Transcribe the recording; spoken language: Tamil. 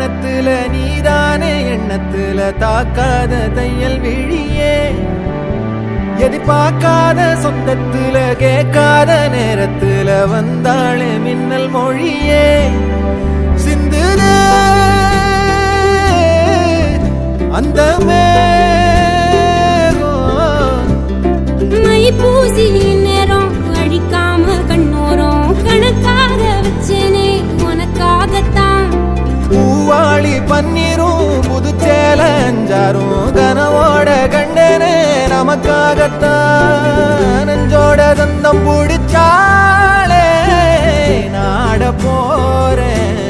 கன்னத்துல நீதானே எண்ணத்துல தாக்காத தையல் விழியே எதிர்பார்க்காத சொந்தத்துல கேட்காத நேரத்துல வந்தாளே மின்னல் மொழியே சிந்துதே அந்த மை பூசி நேரம் அழிக்காம கண்ணோரம் கணக்காக வச்சேனே உனக்காகத்தான் பூவாளி பன்னீரும் புதுச்சேல அஞ்சாரும் கனவோட கண்டனே நமக்காகத்தான் நெஞ்சோட தந்தம் பிடிச்சாலே நாட போறேன்